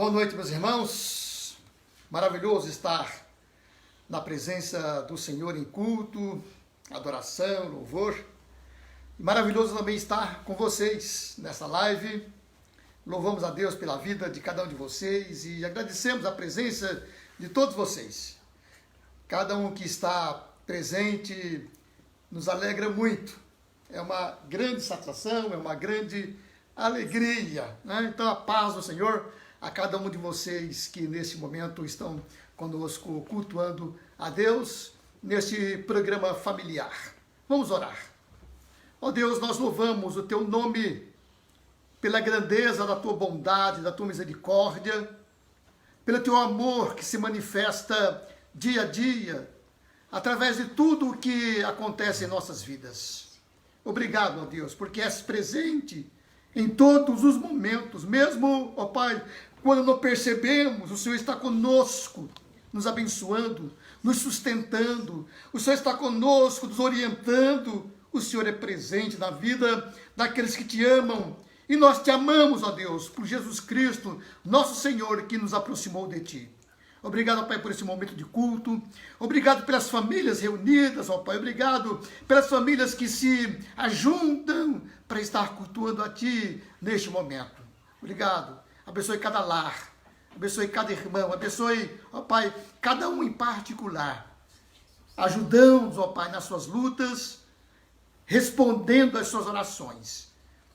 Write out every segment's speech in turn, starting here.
Boa noite, meus irmãos. Maravilhoso estar na presença do Senhor em culto, adoração, louvor. E maravilhoso também estar com vocês nessa live. Louvamos a Deus pela vida de cada um de vocês e agradecemos a presença de todos vocês. Cada um que está presente nos alegra muito. É uma grande satisfação, é uma grande alegria, né? Então a paz do Senhor a cada um de vocês que nesse momento estão conosco cultuando a Deus neste programa familiar. Vamos orar. Ó Deus, nós louvamos o Teu nome pela grandeza da Tua bondade, da Tua misericórdia, pelo Teu amor que se manifesta dia a dia, através de tudo o que acontece em nossas vidas. Obrigado, ó Deus, porque és presente em todos os momentos, mesmo, ó Pai, quando não percebemos, o Senhor está conosco, nos abençoando, nos sustentando, o Senhor está conosco, nos orientando, o Senhor é presente na vida daqueles que te amam, e nós te amamos, ó Deus, por Jesus Cristo, nosso Senhor, que nos aproximou de ti. Obrigado, Pai, por esse momento de culto. Obrigado pelas famílias reunidas, ó Pai. Obrigado pelas famílias que se ajuntam para estar cultuando a Ti neste momento. Obrigado. Abençoe cada lar. Abençoe cada irmão. Abençoe, ó Pai, cada um em particular. Ajudando-os, ó Pai, nas suas lutas, respondendo às suas orações.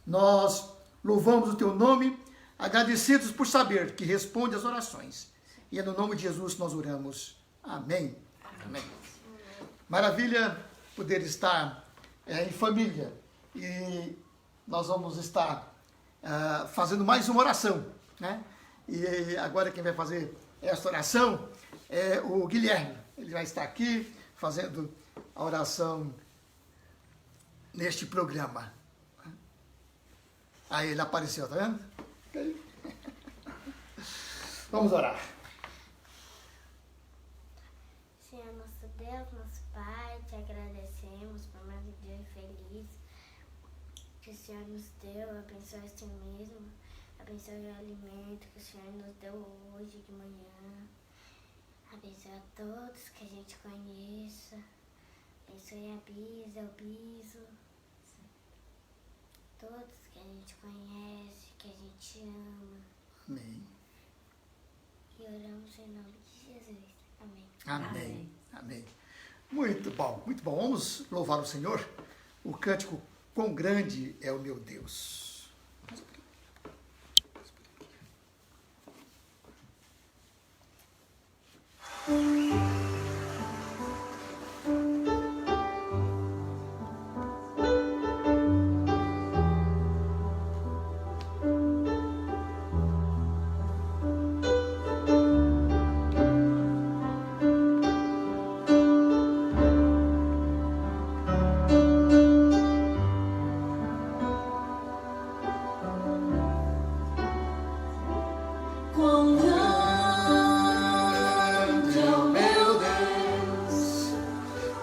Nós louvamos o Teu nome, agradecidos por saber que responde às orações. E é no nome de Jesus que nós oramos. Amém. Amém. Maravilha poder estar em família. E nós vamos estar fazendo mais uma oração, né? E agora quem vai fazer esta oração é o Guilherme. Ele vai estar aqui fazendo a oração neste programa. Aí ele apareceu, tá vendo? Vamos orar. Senhor nosso Deus, nosso Pai, te agradecemos por mais um dia feliz que o Senhor nos deu. Abençoe este mesmo, abençoe o alimento que o Senhor nos deu hoje de manhã. Abençoe a todos que a gente conheça. Abençoe a Bisa, o Biso, todos que a gente conhece, que a gente ama. Amém. E oramos em nome de Jesus. Amém. Amém. Amém. Muito bom, muito bom. Vamos louvar o Senhor. O cântico Quão Grande é o Meu Deus. Quão grande é o meu Deus,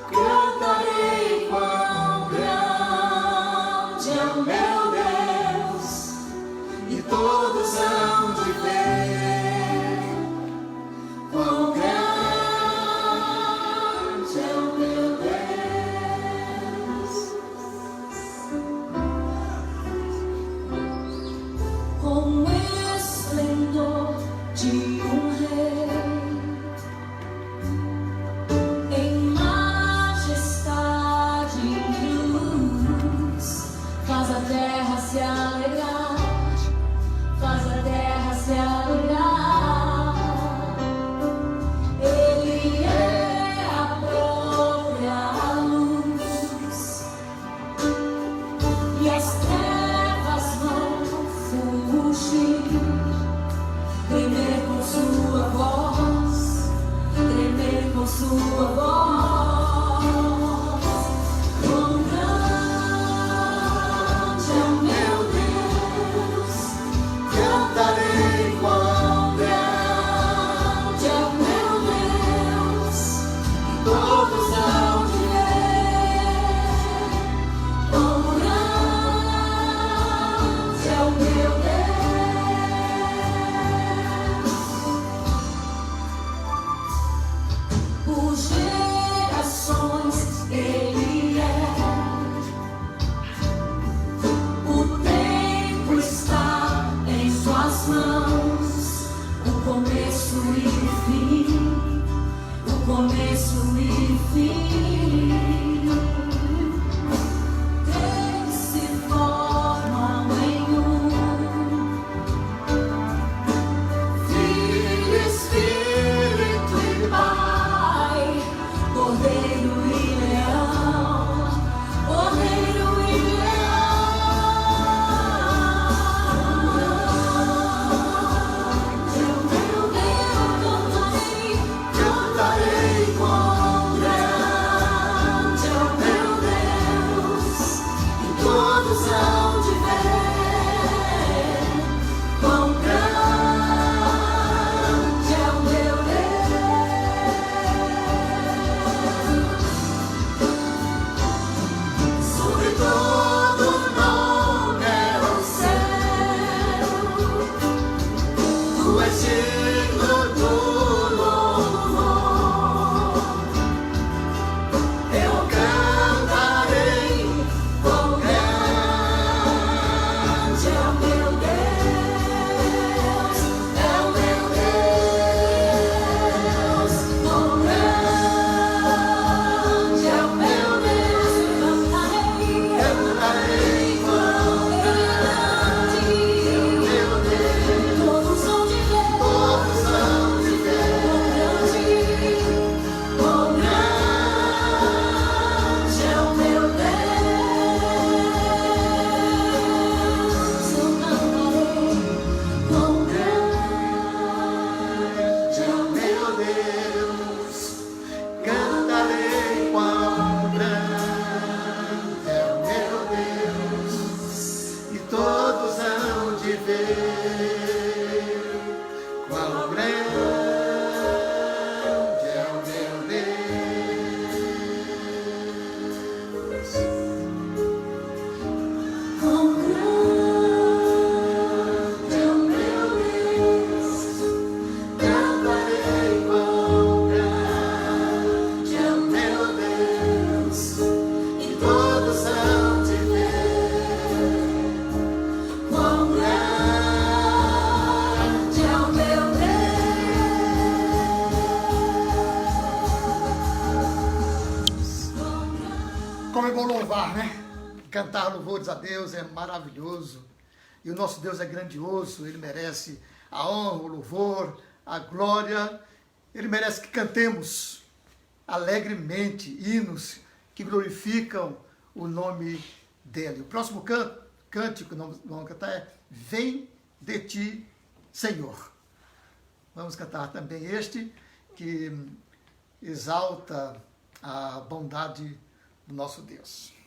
cantarei quão grande é o meu Deus, e todos hão de ver quão grande é o meu Deus. Com esplendor de um rei, em majestade e luz, faz a terra se alegrar, faz a terra se alegrar. Ele é a própria luz, e as trevas vão fugir, tremer com sua voz, tremer com sua voz. Quão grande é o meu Deus, cantarei quão grande é o meu Deus, e todos hão de ver quão grande é o meu Deus. Por gerações Ele é, o tempo está em suas mãos, o começo e o fim, o começo e o fim. Três se formam em um, Filho, Espírito e Pai, Cordeiro e Leão, Cordeiro e Leão. Meu Deus, cantarei quão grande é o meu Deus, e todos hão de ver quão grande é o meu Deus. Sobre todo nome é o céu, tu és digno do louvor. Eu cantarei quão grande é o meu Deus, é o meu Deus. Quão grande é o meu Deus, cantarei quão grande é o meu Deus. Cantar louvores a Deus é maravilhoso. E o nosso Deus é grandioso, Ele merece a honra, o louvor, a glória. Ele merece que cantemos alegremente hinos que glorificam o nome dEle. O próximo cântico que nós vamos cantar é Vem de Ti, Senhor. Vamos cantar também este que exalta a bondade do nosso Deus.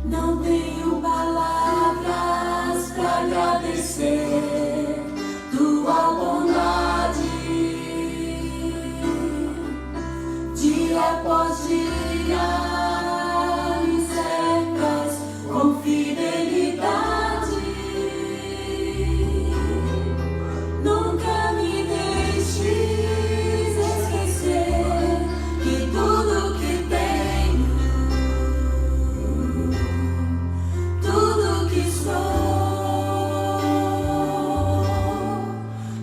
Não tenho palavras para agradecer tua bondade. Dia após dia me cercas com fidelidade. Nunca me deixes esquecer que tudo que tenho, tudo que sou,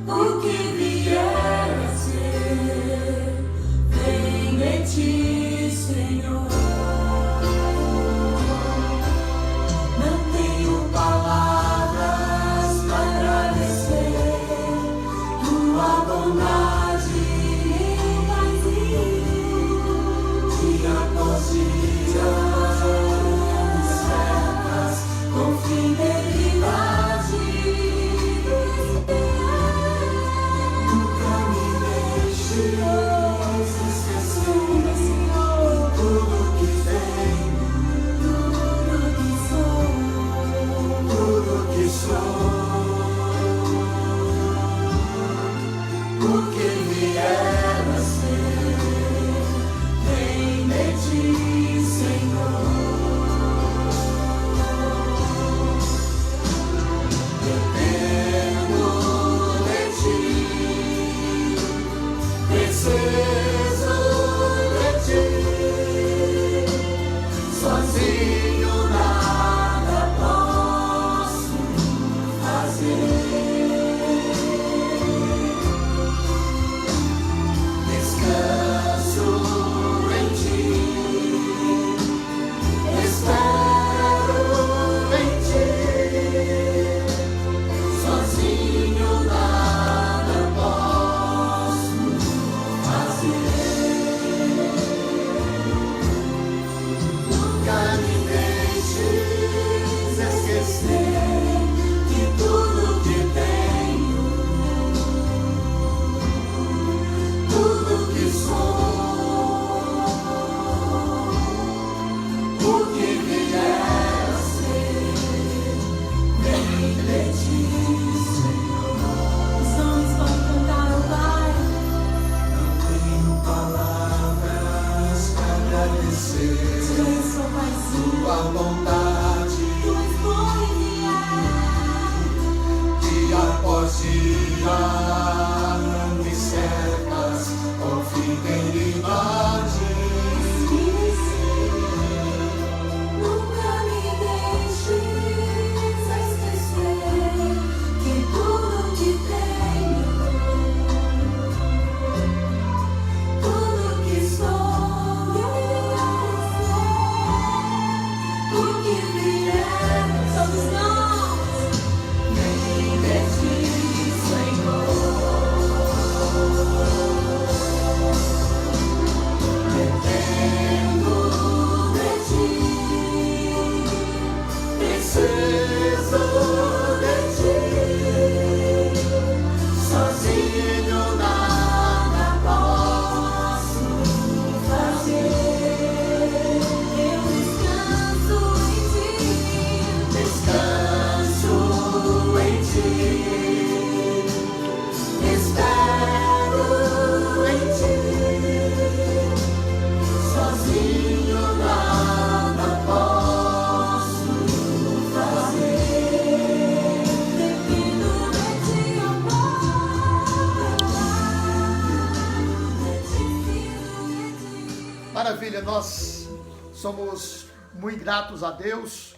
o que vier a ser, vem de Ti, Senhor. Não tenho palavras para agradecer tua bondade, dia após dia me cercas com fidelidade. Nunca me deixes esquecer, Senhor, tudo que tenho, tudo que sou, tudo que sou, o que vier a ser, vem de Ti, Senhor. Dependo de Ti, preciso de Ti, sozinho nada posso fazer. Descanso em Ti, espero em Ti, sozinho nada posso fazer. Nunca me deixes esquecer que tudo que tenho, tudo que sou, o que vier a ser, vem de Ti, Senhor. Os homens podem cantar ao Pai. Não tenho palavras para agradecer tua bondade, dia após dia me cercas com fidelidade. Nunca me deixes esquecer que tudo que tenho, tudo que sou, o que Maravilha, nós somos muito gratos a Deus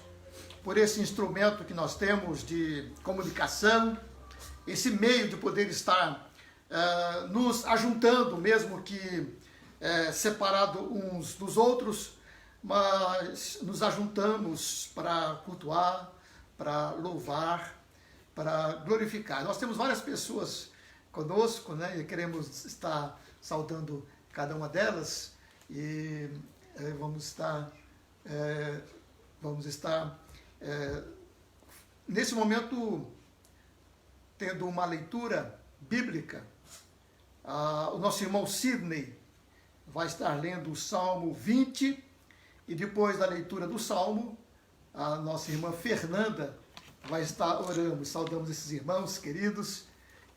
por esse instrumento que nós temos de comunicação, esse meio de poder estar nos ajuntando, mesmo que separado uns dos outros, mas nos ajuntamos para cultuar, para louvar, para glorificar. Nós temos várias pessoas conosco, né? E queremos estar saudando cada uma delas e vamos estar nesse momento tendo uma leitura bíblica. O nosso irmão Sidney vai estar lendo o Salmo 20 e depois da leitura do Salmo, a nossa irmã Fernanda vai estar orando. Saudamos esses irmãos queridos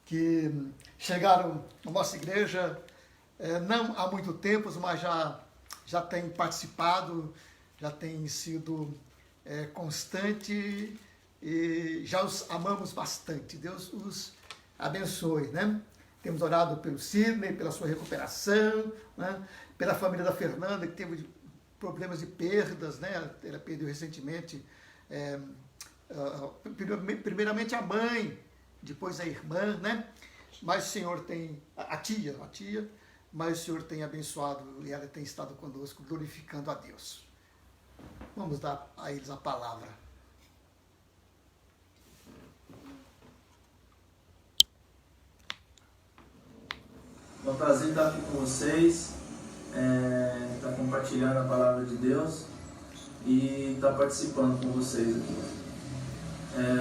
que chegaram na nossa igreja não há muito tempo, mas já têm participado, já têm sido constante e já os amamos bastante. Deus os abençoe, né? Temos orado pelo Sidney, pela sua recuperação, né? Pela família da Fernanda, que teve problemas de perdas, né? Ela perdeu recentemente, primeiramente a mãe, depois a irmã, né? Mas o Senhor tem, a tia, mas o Senhor tem abençoado e ela tem estado conosco, glorificando a Deus. Vamos dar a eles a palavra. É um prazer estar aqui com vocês, estar compartilhando a palavra de Deus e estar participando com vocês aqui.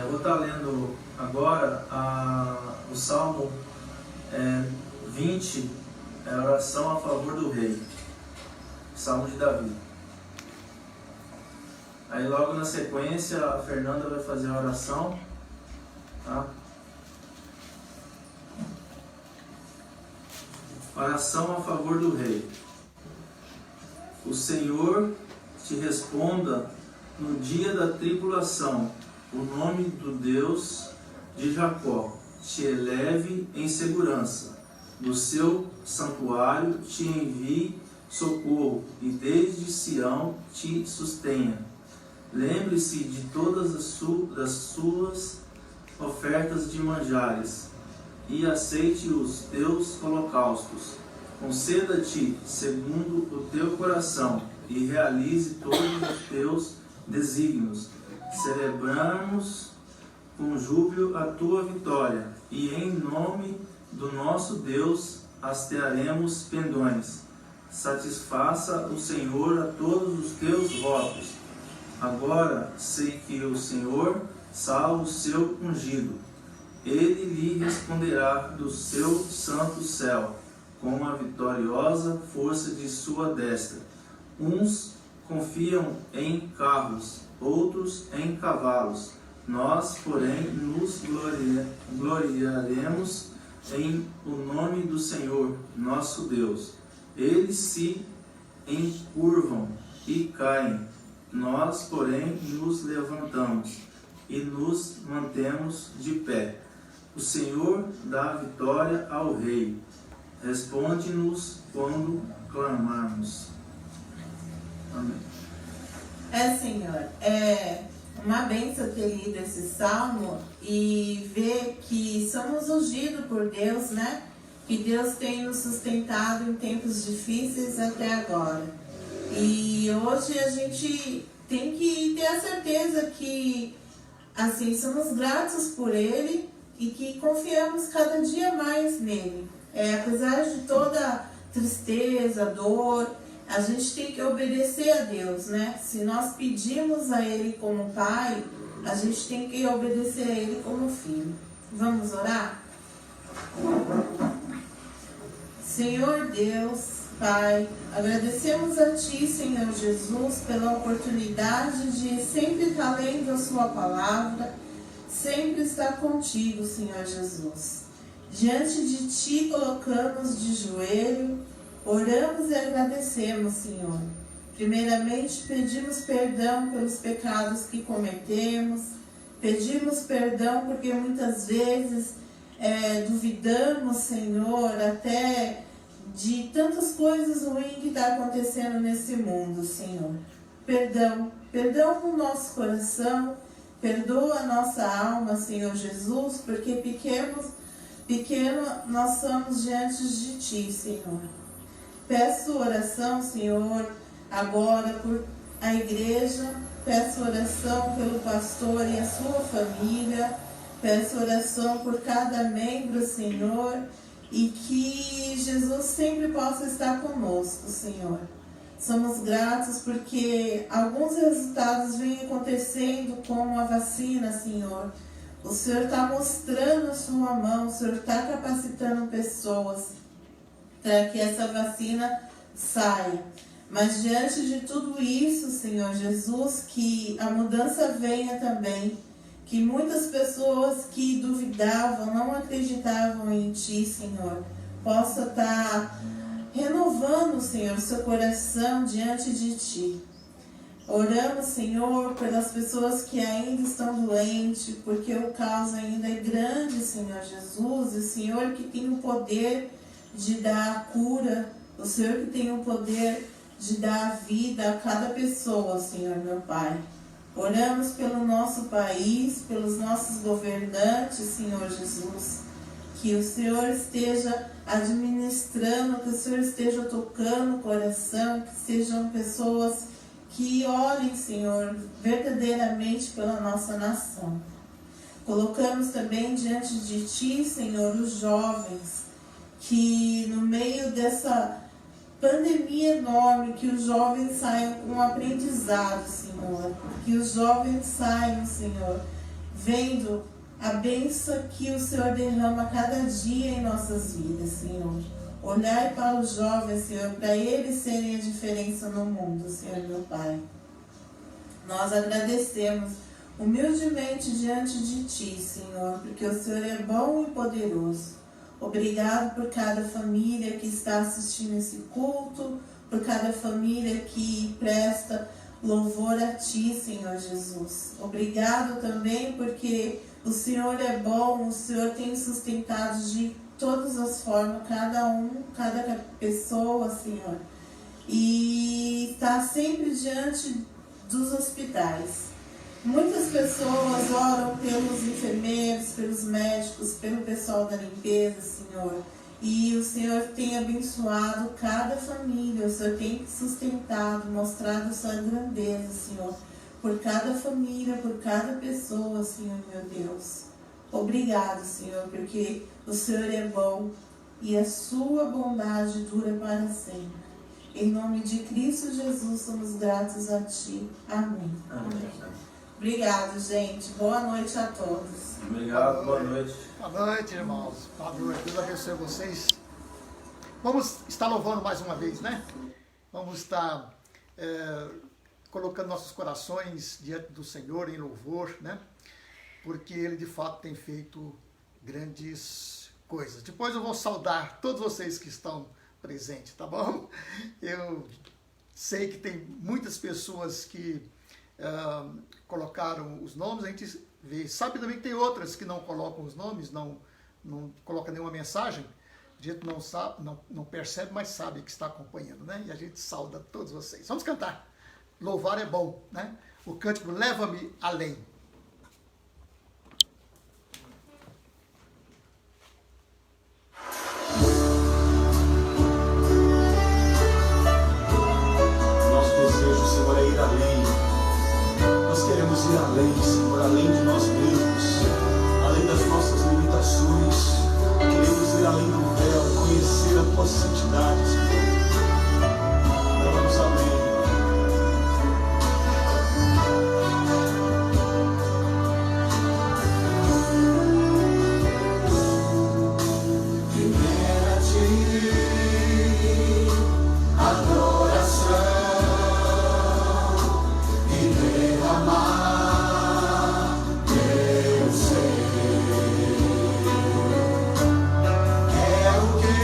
Vou estar lendo agora o Salmo 20, a oração a favor do rei, Salmo de Davi. Aí logo na sequência a Fernanda vai fazer a oração, tá? Oração a favor do rei. O Senhor te responda no dia da tribulação, o nome do Deus de Jacó te eleve em segurança, do seu santuário te envie socorro e desde Sião te sustenha. Lembre-se de todas as suas ofertas de manjares e aceite os teus holocaustos. Conceda-te segundo o teu coração e realize todos os teus desígnios. Celebramos com júbilo a tua vitória e em nome do nosso Deus hastearemos pendões. Satisfaça o Senhor a todos os teus votos. Agora sei que o Senhor salva o seu ungido. Ele lhe responderá do seu santo céu, com a vitoriosa força de sua destra. Uns confiam em carros, outros em cavalos. Nós, porém, nos gloriaremos em o nome do Senhor, nosso Deus. Eles se encurvam e caem. Nós, porém, nos levantamos e nos mantemos de pé. O Senhor dá vitória ao rei. Responde-nos quando clamarmos. Amém. Senhor, é uma bênção ter lido esse salmo e ver que somos ungidos por Deus, né? Que Deus tem nos sustentado em tempos difíceis até agora. E hoje a gente tem que ter a certeza que, assim, somos gratos por Ele e que confiamos cada dia mais nele. Apesar de toda tristeza, dor, a gente tem que obedecer a Deus, né? Se nós pedimos a Ele como Pai, a gente tem que obedecer a Ele como Filho. Vamos orar? Senhor Deus, Pai, agradecemos a Ti, Senhor Jesus, pela oportunidade de sempre estar lendo a Sua palavra, sempre estar contigo, Senhor Jesus. Diante de Ti colocamos de joelho, oramos e agradecemos, Senhor. Primeiramente, pedimos perdão pelos pecados que cometemos, pedimos perdão porque muitas vezes duvidamos, Senhor, até de tantas coisas ruins que está acontecendo nesse mundo, Senhor. Perdão no nosso coração, perdoa a nossa alma, Senhor Jesus, porque pequeno nós somos diante de Ti, Senhor. Peço oração, Senhor, agora por a igreja, peço oração pelo pastor e a sua família, peço oração por cada membro, Senhor, e que Jesus sempre possa estar conosco, Senhor. Somos gratos porque alguns resultados vêm acontecendo, como a vacina, Senhor. O Senhor está mostrando a sua mão, o Senhor está capacitando pessoas para que essa vacina saia. Mas diante de tudo isso, Senhor Jesus, que a mudança venha também, que muitas pessoas que duvidavam, não acreditavam em Ti, Senhor, possa estar renovando, Senhor, seu coração diante de Ti. Oramos, Senhor, pelas pessoas que ainda estão doentes, porque o caos ainda é grande, Senhor Jesus, e o Senhor que tem o poder de dar a cura, o Senhor que tem o poder de dar a vida a cada pessoa, Senhor, meu Pai. Oramos pelo nosso país, pelos nossos governantes, Senhor Jesus, que o Senhor esteja administrando, que o Senhor esteja tocando o coração, que sejam pessoas que orem, Senhor, verdadeiramente pela nossa nação. Colocamos também diante de Ti, Senhor, os jovens, que no meio dessa pandemia enorme, que os jovens saiam com um aprendizado, Senhor, que os jovens saiam, Senhor, vendo a bênção que o Senhor derrama cada dia em nossas vidas, Senhor. Olhai para os jovens, Senhor, para eles serem a diferença no mundo, Senhor, meu Pai. Nós agradecemos humildemente diante de Ti, Senhor, porque o Senhor é bom e poderoso. Obrigado por cada família que está assistindo esse culto, por cada família que presta louvor a Ti, Senhor Jesus. Obrigado também porque o Senhor é bom, o Senhor tem sustentado de todas as formas, cada pessoa, Senhor. E está sempre diante dos hospitais. Muitas pessoas oram pelos enfermeiros, pelos médicos, pelo pessoal da limpeza, Senhor. E o Senhor tem abençoado cada família, o Senhor tem sustentado, mostrado a sua grandeza, Senhor, por cada família, por cada pessoa, Senhor, meu Deus. Obrigado, Senhor, porque o Senhor é bom e a sua bondade dura para sempre. Em nome de Cristo Jesus, somos gratos a Ti. Amém. Amém. Obrigado, gente. Boa noite a todos. Obrigado, boa noite. Boa noite, irmãos. Boa noite. Deus abençoe vocês. Vamos estar louvando mais uma vez, né? Vamos estar colocando nossos corações diante do Senhor em louvor, né? Porque Ele de fato tem feito grandes coisas. Depois eu vou saudar todos vocês que estão presentes, tá bom? Eu sei que tem muitas pessoas que colocaram os nomes, a gente vê. Sabe também que tem outras que não colocam os nomes, não colocam nenhuma mensagem. A gente não sabe, não percebe, mas sabe que está acompanhando, né? E a gente sauda todos vocês. Vamos cantar. Louvar é bom, né? O cântico Leva-me Além. Nosso desejo, Senhor, é ir além. Nós queremos ir além, Senhor, além de nós mesmos, além das nossas limitações. Queremos ir além do véu, conhecer a Tua santidade, Senhor. Leva-nos além. Quero que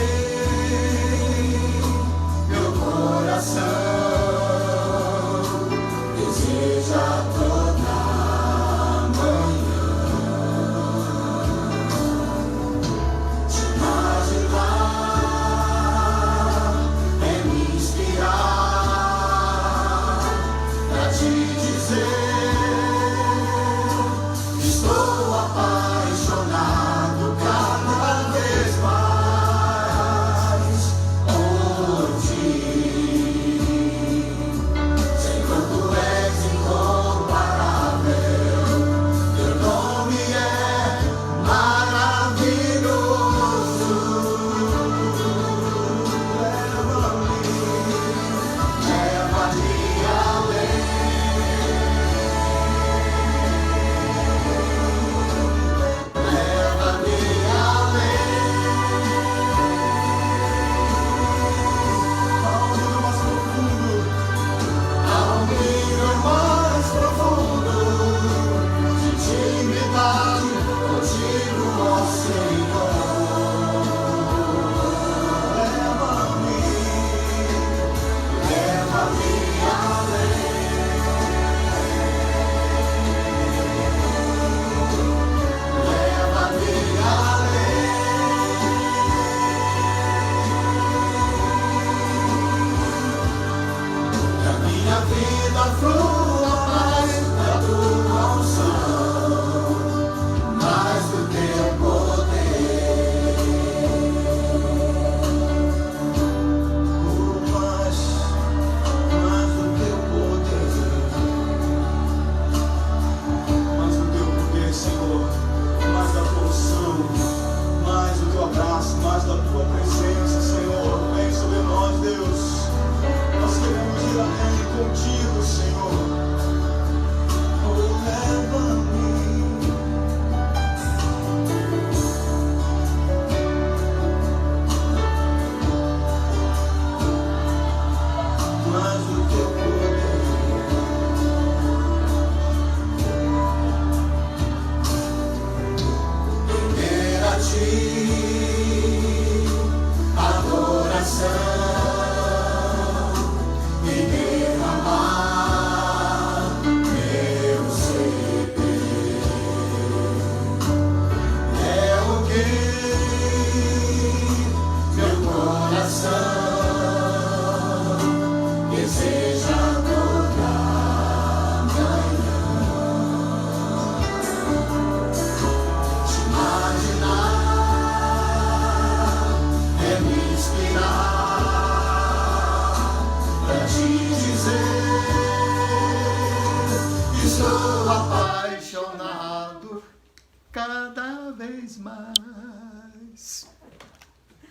vez mais.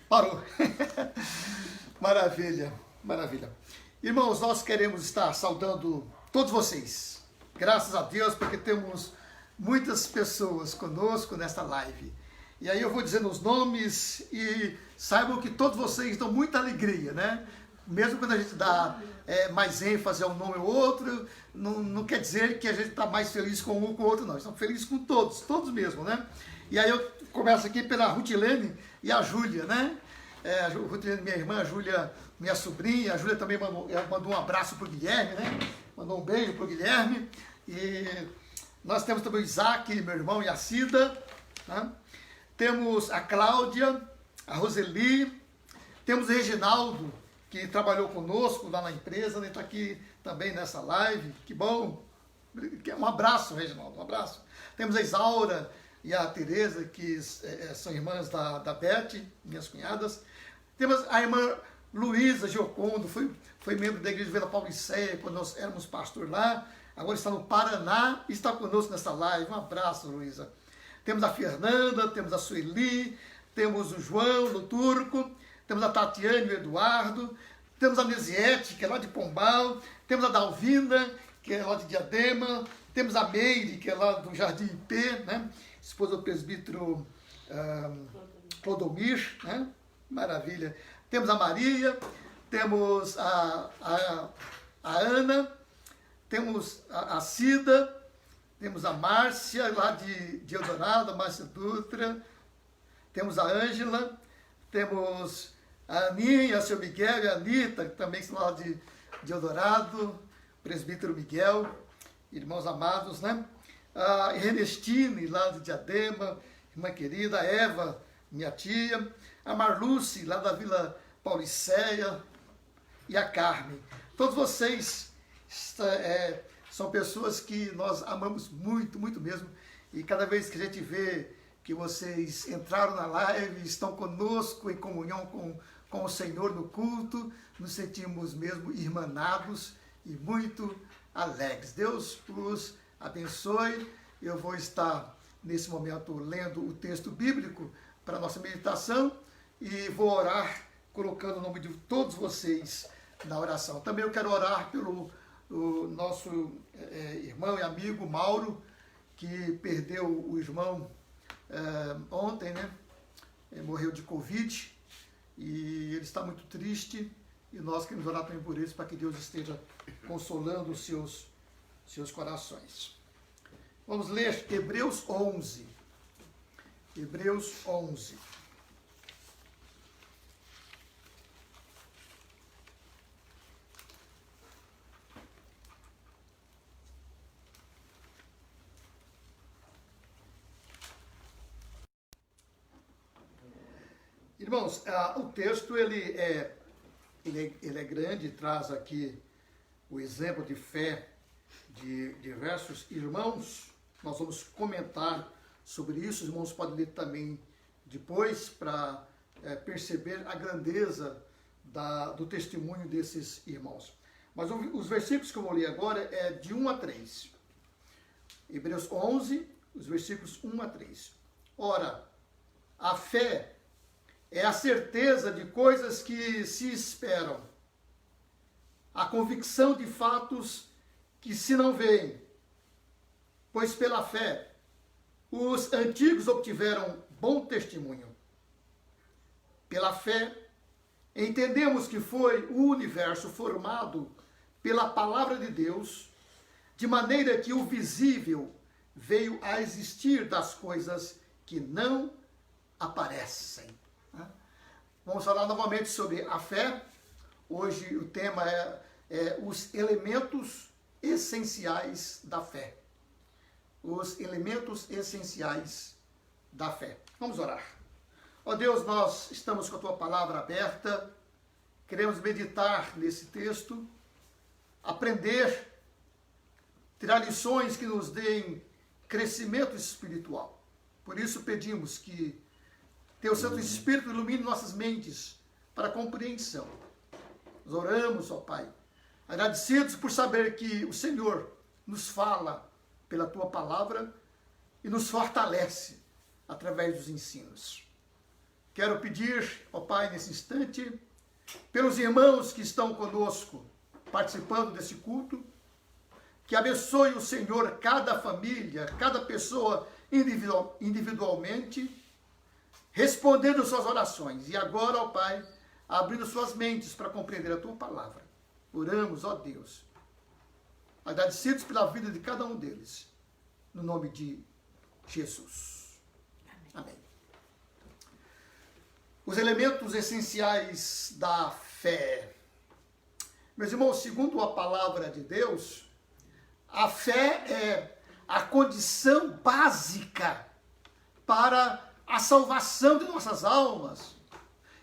Parou. Maravilha, maravilha. Irmãos, nós queremos estar saudando todos vocês. Graças a Deus, porque temos muitas pessoas conosco nesta live. E aí eu vou dizendo os nomes e saibam que todos vocês dão muita alegria, né? Mesmo quando a gente dá mais ênfase a um nome ou outro, não quer dizer que a gente está mais feliz com um ou com o outro, não. Estamos felizes com todos, todos mesmo, né? E aí eu começo aqui pela Rutilene e a Júlia, né? A Rutilene, minha irmã, a Júlia, minha sobrinha. A Júlia também mandou um abraço para o Guilherme, né? Mandou um beijo para o Guilherme. E nós temos também o Isaac, meu irmão, e a Cida, né? Temos a Cláudia, a Roseli, temos o Reginaldo, que trabalhou conosco lá na empresa, né? Está aqui também nessa live, que bom. Um abraço, Reginaldo, um abraço. Temos a Isaura e a Tereza, que são irmãs da Beth, minhas cunhadas. Temos a irmã Luísa Giocondo, foi membro da Igreja Vila Pauliceia, quando nós éramos pastor lá, agora está no Paraná e está conosco nessa live. Um abraço, Luísa. Temos a Fernanda, temos a Sueli, temos o João, no Turco, temos a Tatiane e o Eduardo, temos a Nesiete, que é lá de Pombal, temos a Dalvina, que é lá de Diadema, temos a Meire, que é lá do Jardim IP, né? Esposa do presbítero Clodomir, né? Maravilha. Temos a Maria, temos a Ana, temos a Cida, temos a Márcia, lá de Eldorado, a Márcia Dutra, temos a Ângela, temos a Aninha, o seu Miguel e a Anitta, que também são lá de Eldorado, presbítero Miguel, irmãos amados, né? A Ernestine, lá de Diadema, irmã querida, a Eva, minha tia, a Marluce, lá da Vila Pauliceia, e a Carmen. Todos vocês são pessoas que nós amamos muito, muito mesmo, e cada vez que a gente vê que vocês entraram na live, estão conosco em comunhão com o Senhor no culto, nos sentimos mesmo irmanados e muito alegres. Deus os abençoe. Eu vou estar nesse momento lendo o texto bíblico para a nossa meditação e vou orar colocando o nome de todos vocês na oração. Também eu quero orar pelo nosso irmão e amigo Mauro, que perdeu o irmão ontem, né? Ele morreu de Covid e ele está muito triste e nós queremos orar também por eles para que Deus esteja consolando os seus corações. Vamos ler Hebreus 11. Hebreus 11. Irmãos, o texto ele é grande, traz aqui o exemplo de fé de diversos irmãos. Nós vamos comentar sobre isso, os irmãos podem ler também depois para perceber a grandeza do testemunho desses irmãos. Mas os versículos que eu vou ler agora é de 1 a 3. Hebreus 11, os versículos 1 a 3. Ora, a fé é a certeza de coisas que se esperam, a convicção de fatos que se não veem. Pois pela fé, os antigos obtiveram bom testemunho. Pela fé, entendemos que foi o universo formado pela palavra de Deus, de maneira que o visível veio a existir das coisas que não aparecem. Vamos falar novamente sobre a fé. Hoje o tema é os elementos essenciais da fé. Os elementos essenciais da fé. Vamos orar. Ó Deus, nós estamos com a Tua palavra aberta, queremos meditar nesse texto, aprender, tirar lições que nos deem crescimento espiritual. Por isso pedimos que Teu Santo Espírito ilumine nossas mentes para a compreensão. Nós oramos, ó Pai, agradecidos por saber que o Senhor nos fala pela Tua palavra e nos fortalece através dos ensinos. Quero pedir, ó Pai, nesse instante, pelos irmãos que estão conosco, participando desse culto, que abençoe o Senhor cada família, cada pessoa individualmente, respondendo suas orações. E agora, ó Pai, abrindo suas mentes para compreender a Tua palavra. Oramos, ó Deus, agradecidos pela vida de cada um deles, no nome de Jesus. Amém. Os elementos essenciais da fé. Meus irmãos, segundo a palavra de Deus, a fé é a condição básica para a salvação de nossas almas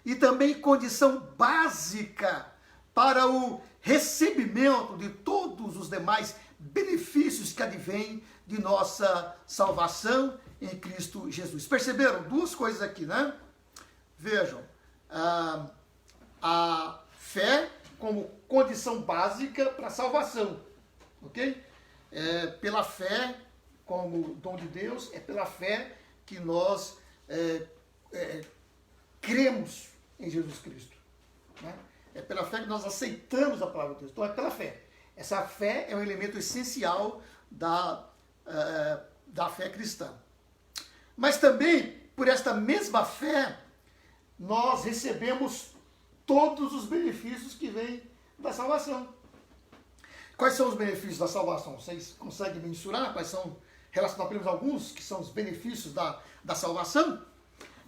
e também condição básica para o recebimento de todos os demais benefícios que advêm de nossa salvação em Cristo Jesus. Perceberam? Duas coisas aqui, né? Vejam, a fé como condição básica para a salvação, ok? Pela fé, como dom de Deus, é pela fé que nós cremos em Jesus Cristo, né? É pela fé que nós aceitamos a palavra de Deus. Então é pela fé. Essa fé é um elemento essencial da fé cristã. Mas também, por esta mesma fé, nós recebemos todos os benefícios que vêm da salvação. Quais são os benefícios da salvação? Vocês conseguem mensurar quais são? Relacionar apenas alguns que são os benefícios da salvação.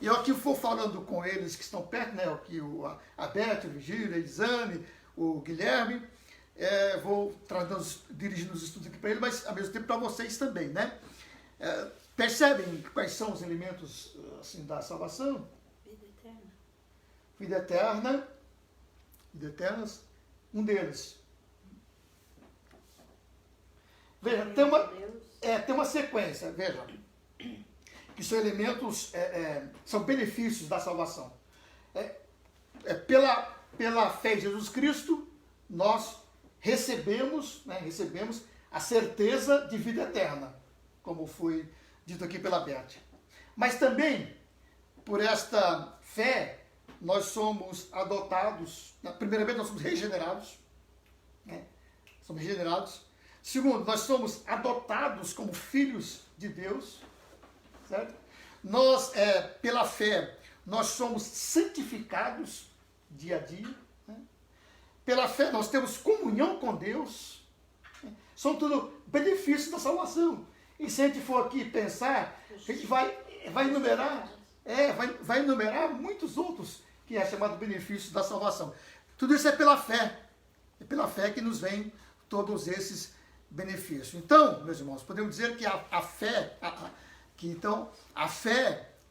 E eu aqui vou falando com eles que estão perto, né? Aqui a Beth, o Vigílio, a Elisane, o Guilherme. Vou dirigindo os estudos aqui para eles, mas ao mesmo tempo para vocês também, né? Percebem quais são os elementos assim, da salvação? Vida eterna. Vida eterna. Vida eterna. Um deles. Veja, tem uma sequência, veja. Que são elementos, são benefícios da salvação. Pela fé em Jesus Cristo, nós recebemos a certeza de vida eterna, como foi dito aqui pela Beth. Mas também, por esta fé, nós somos adotados, primeiramente nós somos regenerados, né? Somos regenerados. Segundo, nós somos adotados como filhos de Deus, certo? Nós, pela fé, nós somos santificados dia a dia, né? Pela fé, nós temos comunhão com Deus, né? São tudo benefícios da salvação. E se a gente for aqui pensar, a gente vai enumerar, vai enumerar muitos outros que é chamado benefícios da salvação. Tudo isso é pela fé. É pela fé que nos vem todos esses benefícios. Então, meus irmãos, podemos dizer que a fé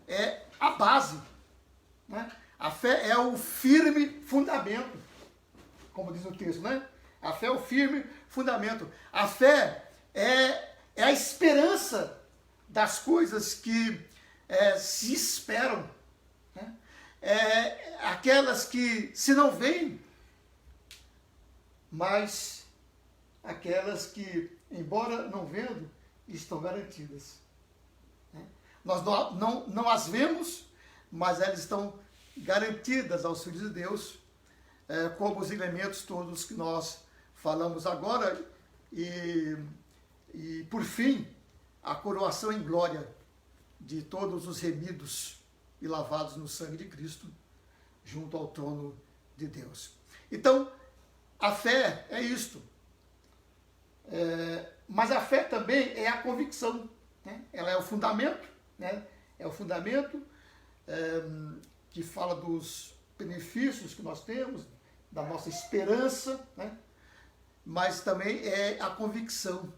é a base, né? A fé é o firme fundamento, como diz o texto, né? A fé é o firme fundamento. A fé é a esperança das coisas que se esperam, né? Aquelas que se não veem, mas aquelas que, embora não vendo, estão garantidas. Nós não as vemos, mas elas estão garantidas aos filhos de Deus, como os elementos todos que nós falamos agora. E por fim, a coroação em glória de todos os remidos e lavados no sangue de Cristo, junto ao trono de Deus. Então, a fé é isto. Mas a fé também é a convicção, né? Ela é o fundamento, né? É o fundamento que fala dos benefícios que nós temos, da nossa esperança, né? Mas também é a convicção,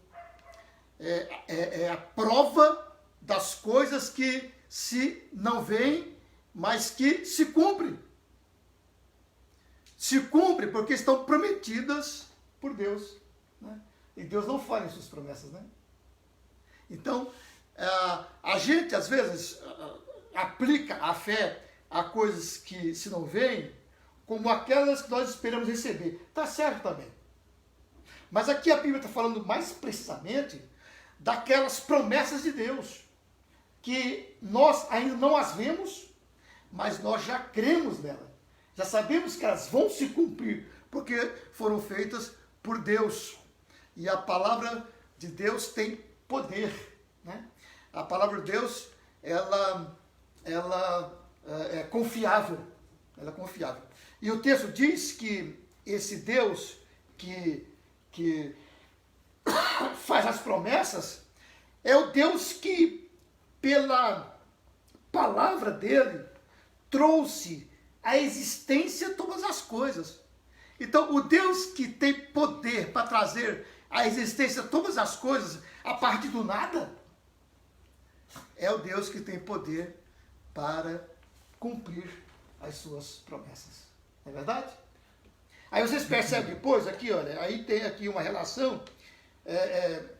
é a prova das coisas que se não veem, mas que se cumprem. Se cumprem porque estão prometidas por Deus, né? E Deus não falha em suas promessas, né? Então, a gente, às vezes, aplica a fé a coisas que se não veem, como aquelas que nós esperamos receber. Está certo também. Mas aqui a Bíblia está falando mais precisamente daquelas promessas de Deus, que nós ainda não as vemos, mas nós já cremos nela. Já sabemos que elas vão se cumprir, porque foram feitas por Deus. E a palavra de Deus tem poder, né? A palavra de Deus, ela é confiável. Ela é confiável. E o texto diz que esse Deus que faz as promessas é o Deus que, pela palavra dele, trouxe à existência todas as coisas. Então, o Deus que tem poder para trazer à existência todas as coisas a partir do nada, é o Deus que tem poder para cumprir as suas promessas. Não é verdade? Aí vocês percebem depois, aqui, olha, aí tem aqui uma relação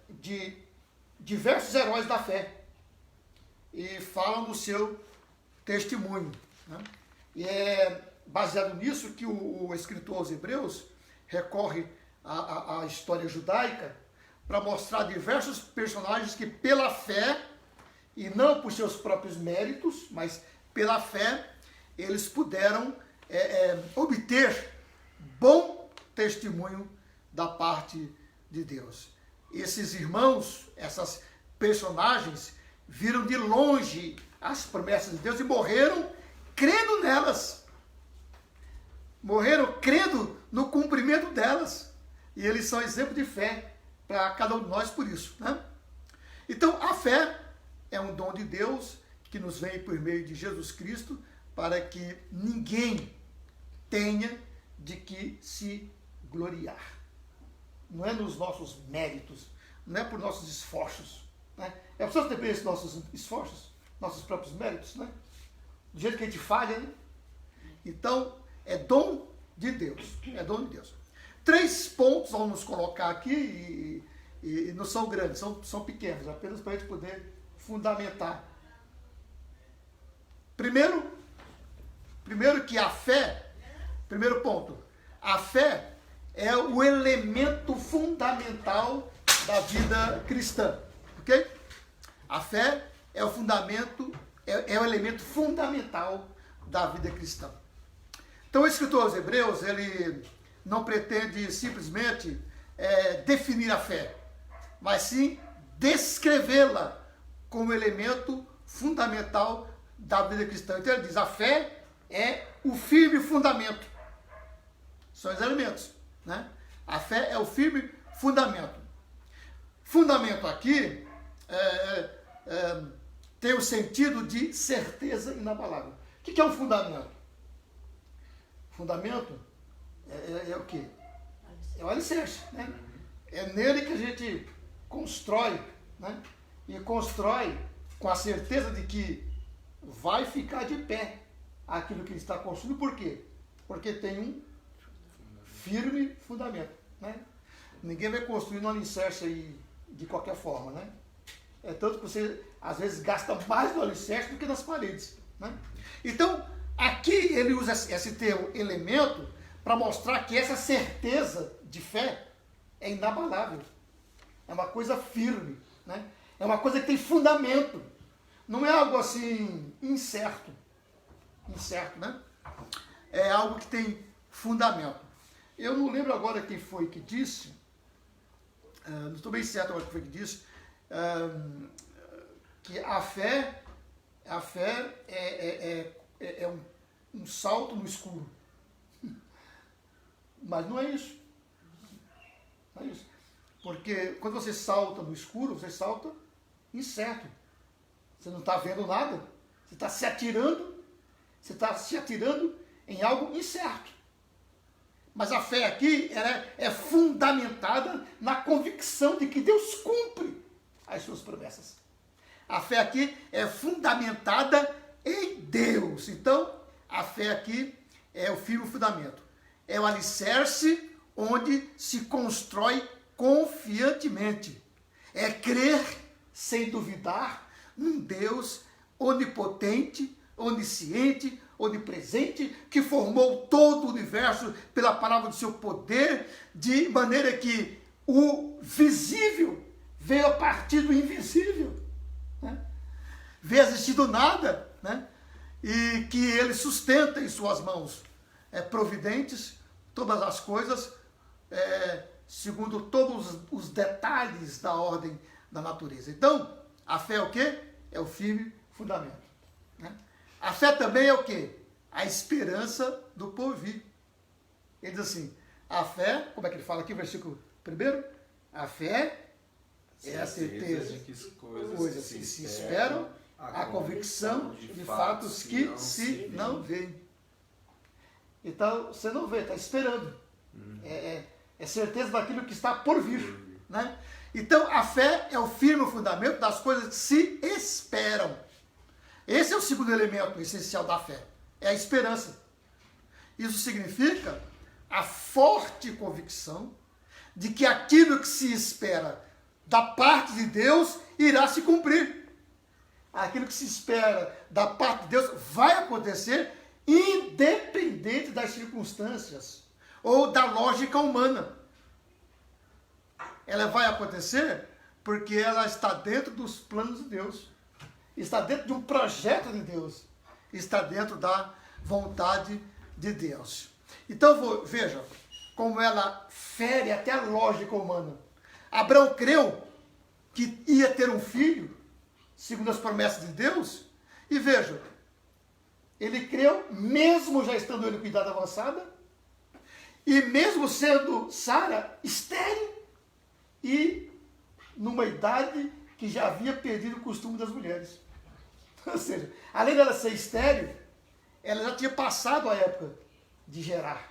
de diversos heróis da fé. E falam do seu testemunho, né? E é baseado nisso que o escritor aos Hebreus recorre à história judaica para mostrar diversos personagens que pela fé, e não por seus próprios méritos, mas pela fé, eles puderam obter bom testemunho da parte de Deus. Esses irmãos, essas personagens, viram de longe as promessas de Deus e morreram crendo nelas. Morreram crendo no cumprimento delas. E eles são exemplo de fé para cada um de nós por isso, né? Então, a fé é um dom de Deus que nos vem por meio de Jesus Cristo para que ninguém tenha de que se gloriar. Não é nos nossos méritos, não é por nossos esforços, né? É preciso ter esses nossos esforços, nossos próprios méritos, né? Do jeito que a gente falha, né? Então, é dom de Deus. É dom de Deus. 3 pontos vamos colocar aqui e não são grandes, são pequenos, apenas para a gente poder fundamentar. Primeiro que a fé, primeiro ponto, a fé é o elemento fundamental da vida cristã, ok? A fé é o fundamento, é o elemento fundamental da vida cristã. Então o escritor aos Hebreus, ele não pretende simplesmente definir a fé, mas sim descrevê-la como elemento fundamental da vida cristã. Então ele diz, a fé é o firme fundamento. São os elementos, né? A fé é o firme fundamento. Fundamento aqui tem o sentido de certeza inabalável. O que é um fundamento? Fundamento é o quê? É o alicerce, né? É nele que a gente constrói, né? E constrói com a certeza de que vai ficar de pé aquilo que ele está construindo. Por quê? Porque tem um firme fundamento, né? Ninguém vai construir um alicerce aí de qualquer forma, né? É tanto que você, às vezes, gasta mais no alicerce do que nas paredes, né? Então, aqui ele usa esse termo elemento para mostrar que essa certeza de fé é inabalável. É uma coisa firme, né? É uma coisa que tem fundamento. Não é algo assim incerto. Incerto, né? É algo que tem fundamento. Eu não lembro agora quem foi que disse, não estou bem certo agora quem foi que disse, que a fé é um salto no escuro. Mas não é isso. Não é isso. Porque quando você salta no escuro, você salta incerto. Você não está vendo nada. Você está se atirando em algo incerto. Mas a fé aqui ela é fundamentada na convicção de que Deus cumpre as suas promessas. A fé aqui é fundamentada em Deus. Então, a fé aqui é o firme fundamento. É o alicerce onde se constrói confiantemente. É crer sem duvidar num Deus onipotente, onisciente, onipresente, que formou todo o universo pela palavra do seu poder, de maneira que o visível veio a partir do invisível, né? vê existir do nada, né? E que ele sustenta em suas mãos providentes todas as coisas, segundo todos os detalhes da ordem da natureza. Então, a fé é o quê? É o firme fundamento. Né? A fé também é o quê? A esperança do porvir. Ele diz assim, a fé, como é que ele fala aqui, versículo 1? A fé é a certeza de que coisas que se esperam, a convicção de fatos que se não veem. Então, você não vê, está esperando. É certeza daquilo que está por vir. Né? Então, a fé é o firme fundamento das coisas que se esperam. Esse é o segundo elemento essencial da fé. É a esperança. Isso significa a forte convicção de que aquilo que se espera da parte de Deus irá se cumprir. Aquilo que se espera da parte de Deus vai acontecer independente das circunstâncias ou da lógica humana. Ela vai acontecer porque ela está dentro dos planos de Deus, está dentro de um projeto de Deus, está dentro da vontade de Deus. Então veja como ela fere até a lógica humana. Abraão creu que ia ter um filho, segundo as promessas de Deus, e veja, ele creu, mesmo já estando ele com idade avançada, e mesmo sendo Sara estéril, e numa idade que já havia perdido o costume das mulheres. Ou seja, além dela ser estéril, ela já tinha passado a época de gerar.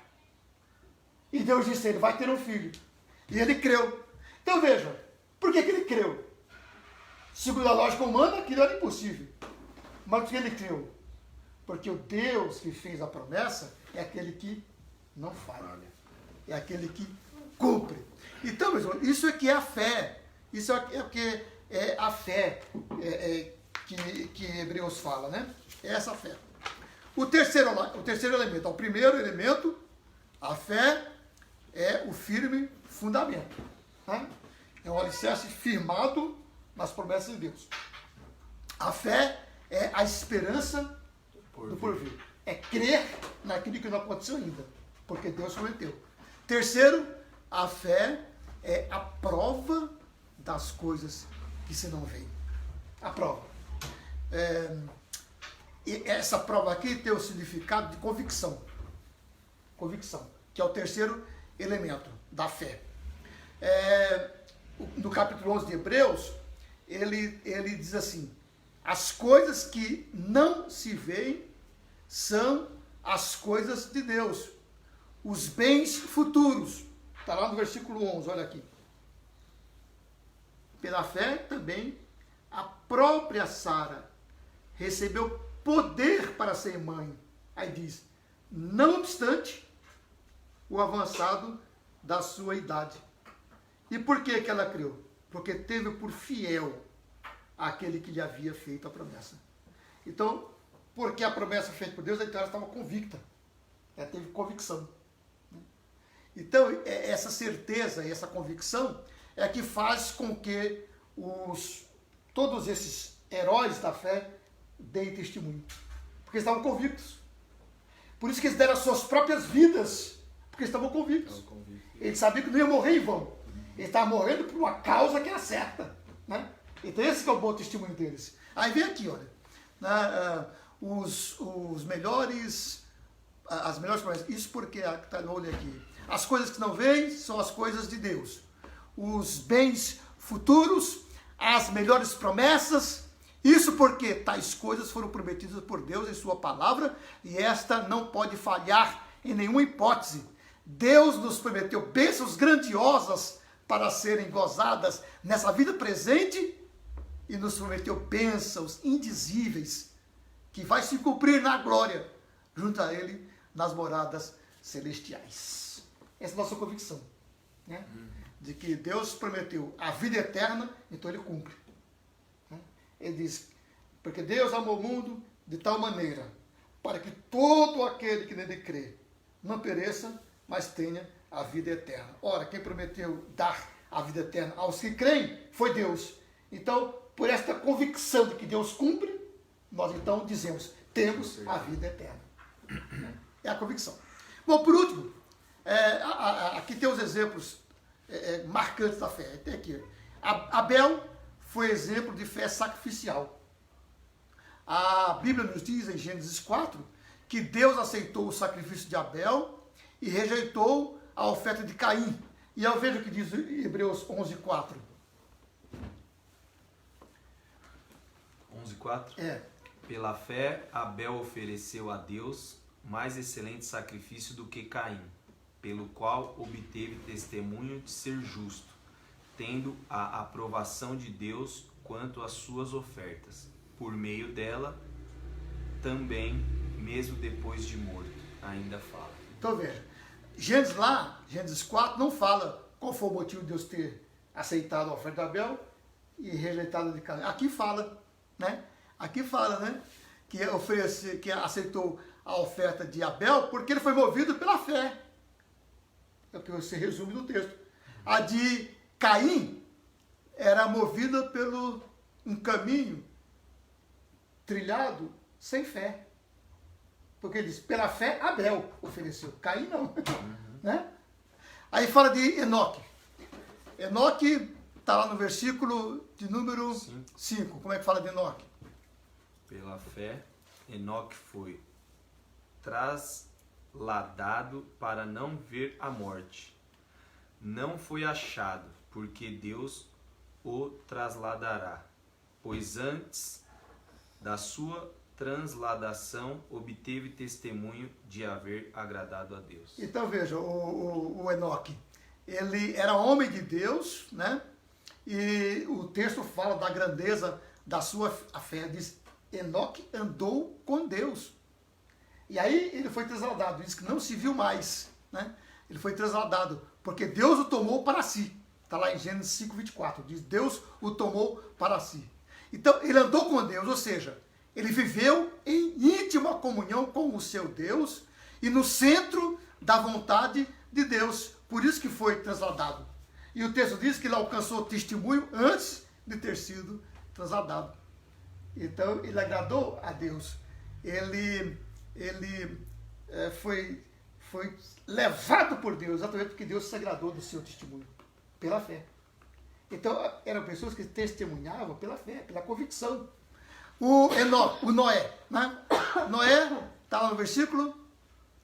E Deus disse a ele, vai ter um filho. E ele creu. Então veja, por que ele creu? Segundo a lógica humana, aquilo era impossível. Mas por que ele creu? Porque o Deus que fez a promessa é aquele que não falha. É aquele que cumpre. Então, meus irmãos, isso é que é a fé. Isso é o que é a fé que Hebreus fala, né? É essa fé. O terceiro elemento, o primeiro elemento, a fé é o firme fundamento. Né? É um alicerce firmado nas promessas de Deus. A fé é a esperança do porvir. É crer naquilo que não aconteceu ainda, porque Deus prometeu. Terceiro, a fé é a prova das coisas que se não veem. A prova. E essa prova aqui tem o significado de convicção. Convicção, que é o terceiro elemento da fé. No capítulo 11 de Hebreus, ele diz assim, as coisas que não se veem são as coisas de Deus, os bens futuros. Está lá no versículo 11, olha aqui. Pela fé também, a própria Sara recebeu poder para ser mãe. Aí diz, não obstante o avançado da sua idade. E por que ela creu? Porque teve por fiel aquele que lhe havia feito a promessa. Então, porque a promessa feita por Deus, então ela estava convicta. Ela teve convicção. Então, essa certeza e essa convicção é que faz com que todos esses heróis da fé deem testemunho. Porque estavam convictos. Por isso que eles deram as suas próprias vidas, porque estavam convictos. Eles sabiam que não iam morrer em vão. Eles estavam morrendo por uma causa que era certa. Né? Então esse que é o bom testemunho deles. Aí vem aqui, olha. Os melhores, as melhores promessas. Isso porque está no olho aqui. As coisas que não veem são as coisas de Deus. Os bens futuros, as melhores promessas. Isso porque tais coisas foram prometidas por Deus em sua palavra e esta não pode falhar em nenhuma hipótese. Deus nos prometeu bênçãos grandiosas para serem gozadas nessa vida presente e nos prometeu bênçãos indizíveis que vai se cumprir na glória junto a Ele nas moradas celestiais. Essa é a nossa convicção, né? De que Deus prometeu a vida eterna, então Ele cumpre. Ele diz, porque Deus amou o mundo de tal maneira, para que todo aquele que nele crê não pereça, mas tenha a vida eterna. Ora, quem prometeu dar a vida eterna aos que creem foi Deus. Então, por esta convicção de que Deus cumpre, nós então dizemos, temos a vida eterna. É a convicção. Bom, por último, aqui tem os exemplos marcantes da fé. Tem aqui. Abel foi exemplo de fé sacrificial. A Bíblia nos diz, em Gênesis 4, que Deus aceitou o sacrifício de Abel e rejeitou a oferta de Caim. E eu vejo o que diz Hebreus 11:4. 11:4? Pela fé, Abel ofereceu a Deus mais excelente sacrifício do que Caim, pelo qual obteve testemunho de ser justo, tendo a aprovação de Deus quanto às suas ofertas. Por meio dela, também, mesmo depois de morto, ainda fala. Então veja, Gênesis 4 não fala qual foi o motivo de Deus ter aceitado a oferta de Abel e rejeitado a de Caim. Aqui fala, né? Que aceitou a oferta de Abel porque ele foi movido pela fé. É o que você resume do texto. A de Caim era movida pelo um caminho trilhado sem fé. Porque ele diz, pela fé Abel ofereceu, Caim não. Né? Aí fala de Enoque. Enoque está lá no versículo de número 5. Como é que fala de Enoque? Pela fé, Enoque foi trasladado para não ver a morte. Não foi achado, porque Deus o trasladará, pois antes da sua transladação obteve testemunho de haver agradado a Deus. Então veja, o Enoque, ele era homem de Deus, né? E o texto fala da grandeza da sua fé, diz, Enoque andou com Deus. E aí ele foi trasladado, diz que não se viu mais, né? Ele foi trasladado, porque Deus o tomou para si. Está lá em Gênesis 5:24, diz, Deus o tomou para si. Então ele andou com Deus, ou seja, ele viveu em íntima comunhão com o seu Deus e no centro da vontade de Deus. Por isso que foi trasladado. E o texto diz que ele alcançou testemunho antes de ter sido trasladado. Então ele agradou a Deus. Ele foi levado por Deus, exatamente porque Deus se agradou do seu testemunho, pela fé. Então eram pessoas que testemunhavam pela fé, pela convicção. O Noé, né? Noé está lá no versículo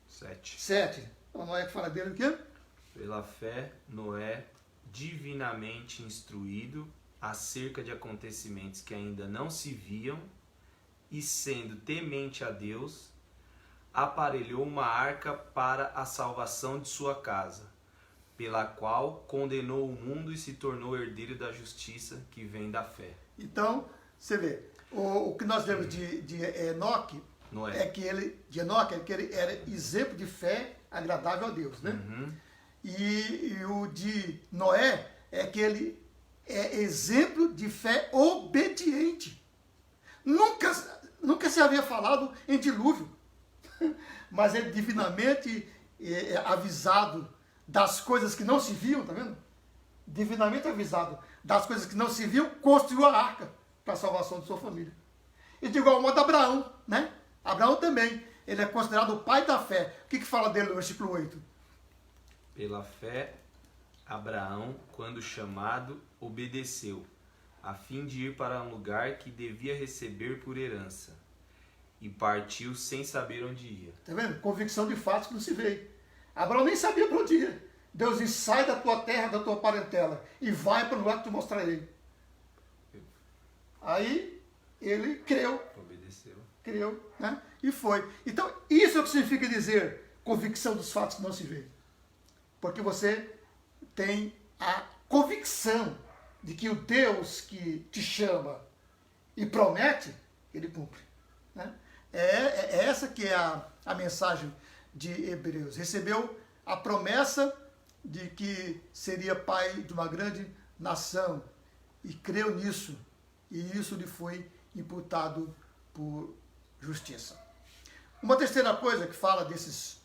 7. O Noé que fala dele o quê? Pela fé, Noé, divinamente instruído acerca de acontecimentos que ainda não se viam, e sendo temente a Deus, aparelhou uma arca para a salvação de sua casa, pela qual condenou o mundo e se tornou herdeiro da justiça que vem da fé. Então, você vê, o que nós vemos de Enoque é que ele era exemplo de fé agradável a Deus, né? E o de Noé é que ele é exemplo de fé obediente. Nunca se havia falado em dilúvio, mas ele divinamente avisado das coisas que não se viam, tá vendo? Divinamente avisado das coisas que não se viam, construiu a arca para a salvação de sua família. E de igual modo Abraão, né? Abraão também, ele é considerado o pai da fé. O que fala dele no versículo 8? Pela fé, Abraão, quando chamado, obedeceu, a fim de ir para um lugar que devia receber por herança, e partiu sem saber onde ia. Tá vendo? Convicção de fatos que não se vê. Abraão nem sabia para onde ia. Deus diz, sai da tua terra, da tua parentela, e vai para o lugar que tu mostrar ele. Aí ele creu. Obedeceu. Creu, né? E foi. Então, isso é o que significa dizer convicção dos fatos que não se vê. Porque você tem a convicção de que o Deus que te chama e promete, ele cumpre. Né? É essa que é a mensagem de Hebreus. Recebeu a promessa de que seria pai de uma grande nação e creu nisso. E isso lhe foi imputado por justiça. Uma terceira coisa que fala desses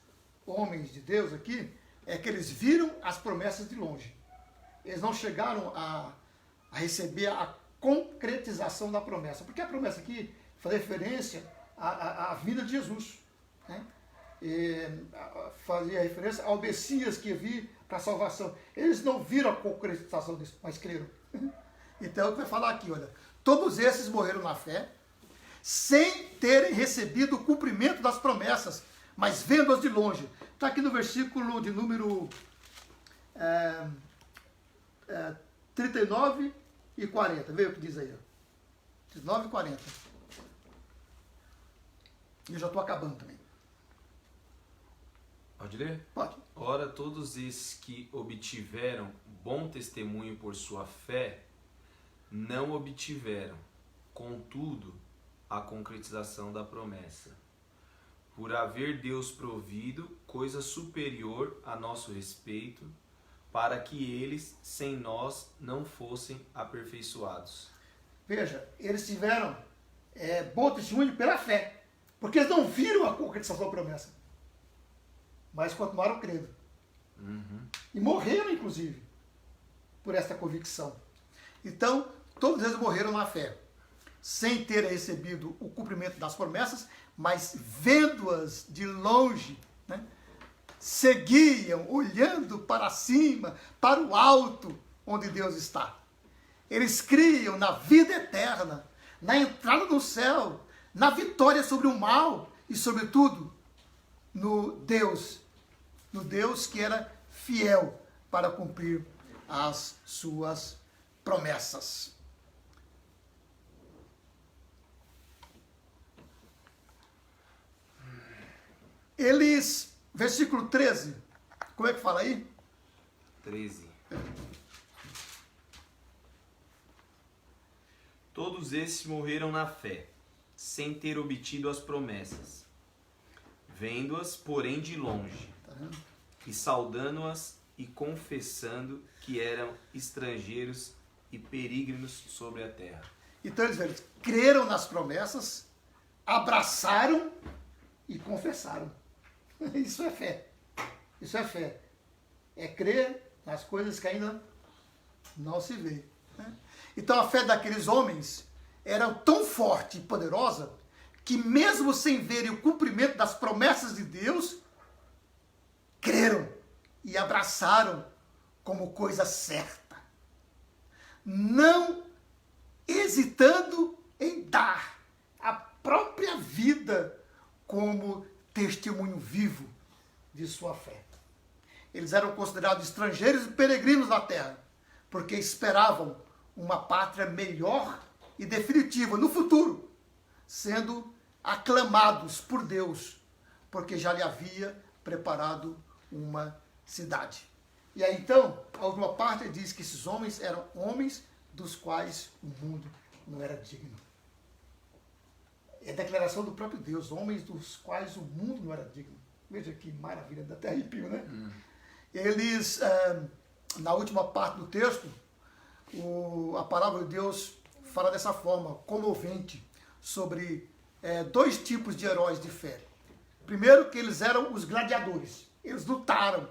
homens de Deus aqui é que eles viram as promessas de longe. Eles não chegaram a receber a concretização da promessa. Porque a promessa aqui fazia referência à vida de Jesus, né? Fazia referência ao Messias que vir para a salvação. Eles não viram a concretização disso, mas creram. Então, é o que vai falar aqui, olha. Todos esses morreram na fé, sem terem recebido o cumprimento das promessas, mas vendo-as de longe. Está aqui no versículo de número 39 e 40. Veja o que diz aí. 39 e 40. E eu já estou acabando também. Pode ler? Pode. Ora, todos esses que obtiveram bom testemunho por sua fé, não obtiveram, contudo, a concretização da promessa, por haver Deus provido coisa superior a nosso respeito, para que eles, sem nós, não fossem aperfeiçoados. Veja, eles tiveram bom testemunho pela fé, porque eles não viram a concretização da promessa, mas continuaram crendo. E morreram, inclusive, por esta convicção. Então, todos eles morreram na fé, sem terem recebido o cumprimento das promessas, mas vendo-as de longe, né? Seguiam, olhando para cima, para o alto, onde Deus está. Eles criam na vida eterna, na entrada no céu, na vitória sobre o mal e, sobretudo, no Deus que era fiel para cumprir as suas promessas. Eles, versículo 13, como é que fala aí? 13. Todos esses morreram na fé, sem ter obtido as promessas, vendo-as, porém, de longe, e saudando-as e confessando que eram estrangeiros e peregrinos sobre a terra. Então eles creram nas promessas, abraçaram e confessaram. Isso é fé. Isso é fé. É crer nas coisas que ainda não se vê, né? Então a fé daqueles homens era tão forte e poderosa que mesmo sem verem o cumprimento das promessas de Deus, creram e abraçaram como coisa certa, não hesitando em dar a própria vida como testemunho vivo de sua fé. Eles eram considerados estrangeiros e peregrinos na terra, porque esperavam uma pátria melhor e definitiva no futuro, sendo aclamados por Deus, porque já lhe havia preparado uma cidade. E aí então, a última parte diz que esses homens eram homens dos quais o mundo não era digno. É a declaração do próprio Deus, homens dos quais o mundo não era digno. Veja que maravilha, dá até arrepio, né? Eles, na última parte do texto, a palavra de Deus fala dessa forma, comovente, sobre dois tipos de heróis de fé. Primeiro, que eles eram os gladiadores. Eles lutaram,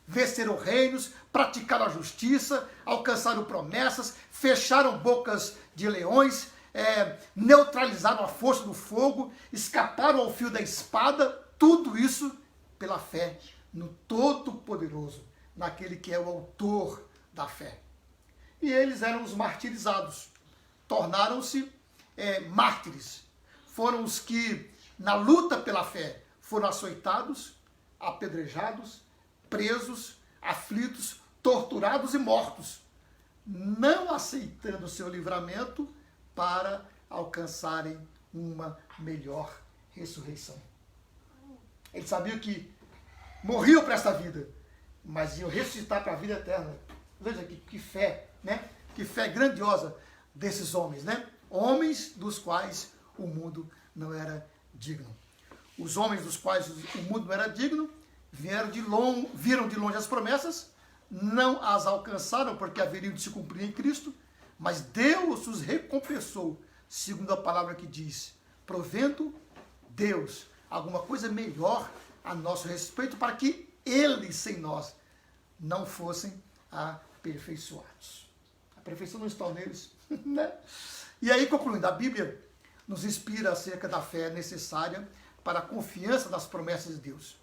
venceram reinos, praticaram a justiça, alcançaram promessas, fecharam bocas de leões, neutralizaram a força do fogo, escaparam ao fio da espada, tudo isso pela fé no Todo-Poderoso, naquele que é o autor da fé. E eles eram os martirizados, tornaram-se mártires, foram os que, na luta pela fé, foram açoitados, apedrejados, presos, aflitos, torturados e mortos, não aceitando o seu livramento para alcançarem uma melhor ressurreição. Eles sabiam que morriam para esta vida, mas iam ressuscitar para a vida eterna. Veja que fé, né? Que fé grandiosa desses homens, né? Homens dos quais o mundo não era digno. Os homens dos quais o mundo não era digno viram de longe as promessas, não as alcançaram porque haveriam de se cumprir em Cristo, mas Deus os recompensou, segundo a palavra que diz, provendo Deus alguma coisa melhor a nosso respeito, para que eles, sem nós, não fossem aperfeiçoados. A perfeição não está neles, né? E aí, concluindo, a Bíblia nos inspira acerca da fé necessária para a confiança nas promessas de Deus.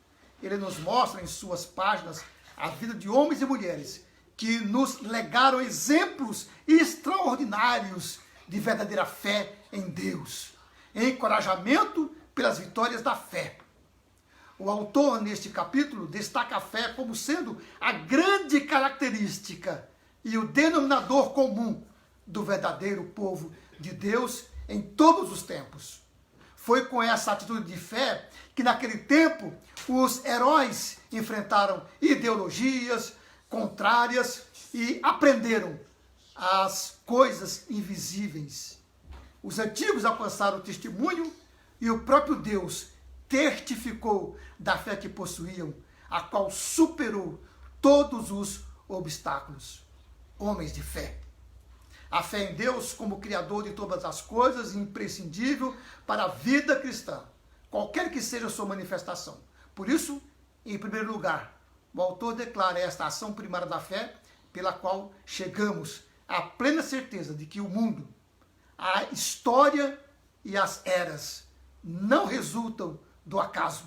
Ele nos mostra em suas páginas a vida de homens e mulheres que nos legaram exemplos extraordinários de verdadeira fé em Deus, encorajamento pelas vitórias da fé. O autor, neste capítulo, destaca a fé como sendo a grande característica e o denominador comum do verdadeiro povo de Deus em todos os tempos. Foi com essa atitude de fé que, naquele tempo, os heróis enfrentaram ideologias contrárias e aprenderam as coisas invisíveis. Os antigos alcançaram o testemunho e o próprio Deus testificou da fé que possuíam, a qual superou todos os obstáculos. Homens de fé. A fé em Deus como Criador de todas as coisas é imprescindível para a vida cristã, qualquer que seja a sua manifestação. Por isso, em primeiro lugar, o autor declara esta ação primária da fé, pela qual chegamos à plena certeza de que o mundo, a história e as eras não resultam do acaso.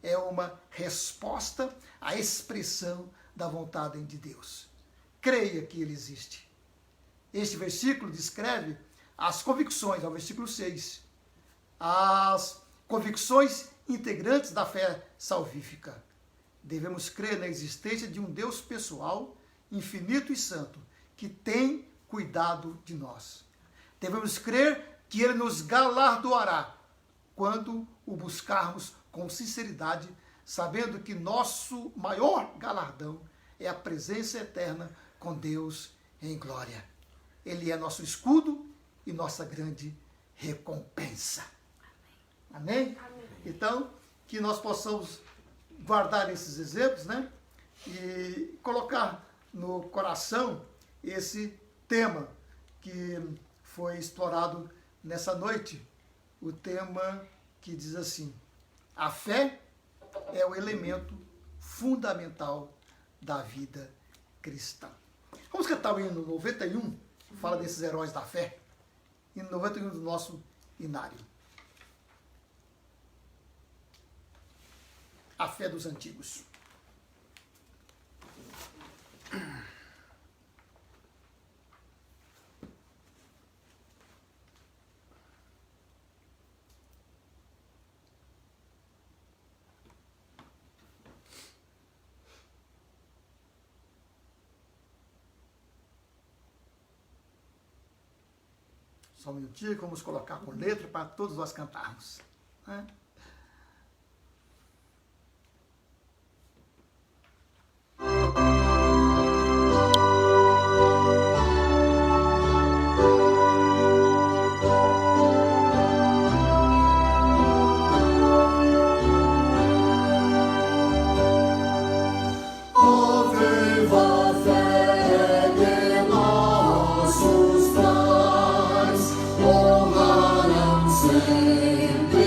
É uma resposta à expressão da vontade de Deus. Creia que Ele existe. Este versículo descreve as convicções, ao versículo 6, as convicções integrantes da fé salvífica. Devemos crer na existência de um Deus pessoal, infinito e santo, que tem cuidado de nós. Devemos crer que Ele nos galardoará quando o buscarmos com sinceridade, sabendo que nosso maior galardão é a presença eterna com Deus em glória. Ele é nosso escudo e nossa grande recompensa. Amém? Amém? Então, que nós possamos guardar esses exemplos, né? E colocar no coração esse tema que foi explorado nessa noite. O tema que diz assim: a fé é o elemento fundamental da vida cristã. Vamos cantar o hino 91, que fala desses heróis da fé. Hino 91 do nosso inário. A fé dos antigos. Só um minutinho, vamos colocar com letra para todos nós cantarmos, né? Viva a fé de nossos pais, honrarão sempre.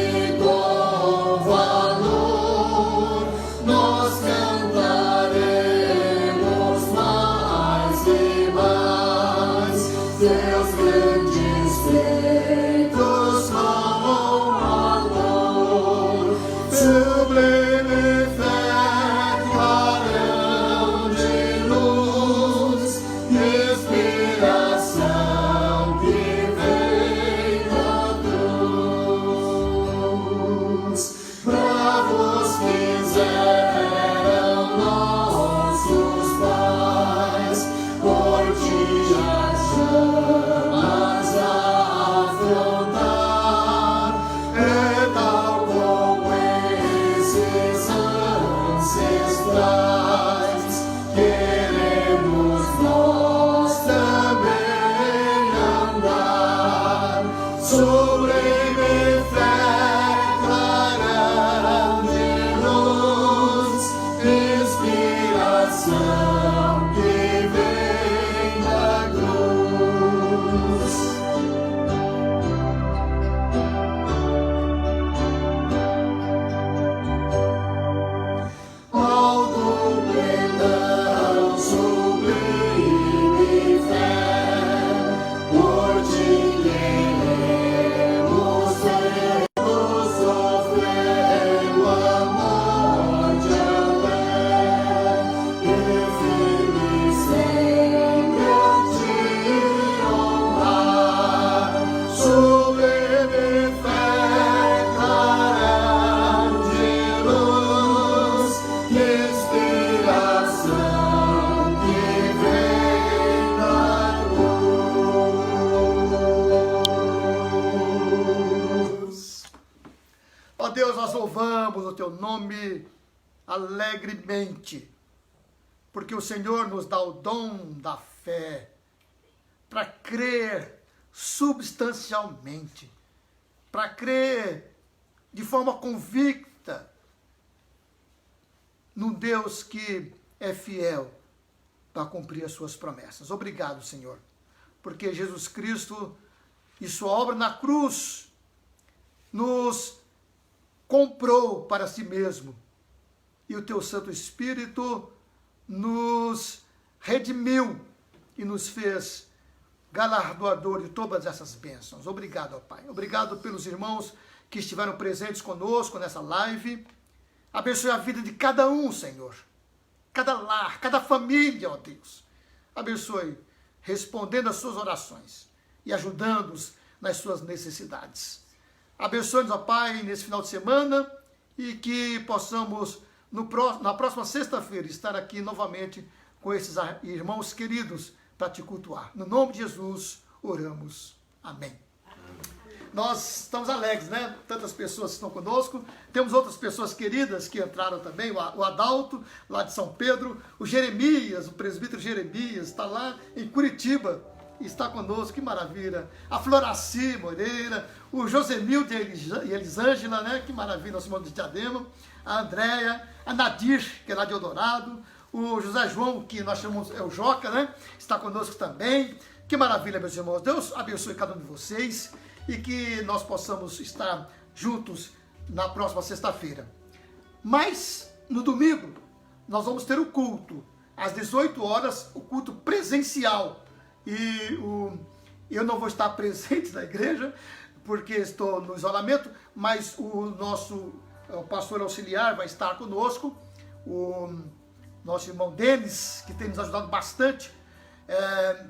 teu nome alegremente, porque o Senhor nos dá o dom da fé para crer substancialmente, para crer de forma convicta num Deus que é fiel para cumprir as suas promessas. Obrigado, Senhor, porque Jesus Cristo e sua obra na cruz nos comprou para si mesmo, e o teu Santo Espírito nos redimiu e nos fez galardoador de todas essas bênçãos. Obrigado, ó Pai. Obrigado pelos irmãos que estiveram presentes conosco nessa live. Abençoe a vida de cada um, Senhor. Cada lar, cada família, ó Deus. Abençoe, respondendo às suas orações e ajudando-os nas suas necessidades. Abençoe-nos, ó Pai, nesse final de semana, e que possamos, na próxima sexta-feira, estar aqui novamente com esses irmãos queridos para te cultuar. No nome de Jesus, oramos. Amém. Nós estamos alegres, né? Tantas pessoas estão conosco. Temos outras pessoas queridas que entraram também. O Adalto, lá de São Pedro. O Jeremias, o presbítero Jeremias, está lá em Curitiba. Está conosco, que maravilha. A Floraci Moreira, o Josemilde e Elisângela, né? Que maravilha, nosso irmão de Diadema. A Andréia, a Nadir, que é lá de Eldorado. O José João, que nós chamamos, é o Joca, né? Está conosco também. Que maravilha, meus irmãos. Deus abençoe cada um de vocês e que nós possamos estar juntos na próxima sexta-feira. Mas, no domingo, nós vamos ter o culto. Às 18 horas, o culto presencial. E eu não vou estar presente na igreja, porque estou no isolamento, mas o pastor auxiliar vai estar conosco, o nosso irmão Denis, que tem nos ajudado bastante,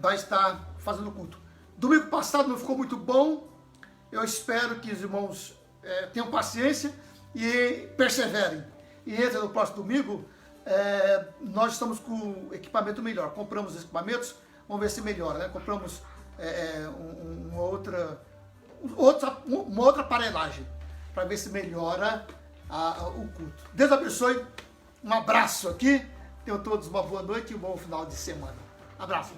vai estar fazendo o culto. Domingo passado não ficou muito bom, eu espero que os irmãos tenham paciência e perseverem. E entra no próximo domingo, nós estamos com equipamento melhor, compramos os equipamentos, vamos ver se melhora, né? Compramos uma outra aparelhagem para ver se melhora o culto. Deus abençoe, um abraço aqui, tenham todos uma boa noite e um bom final de semana. Abraço.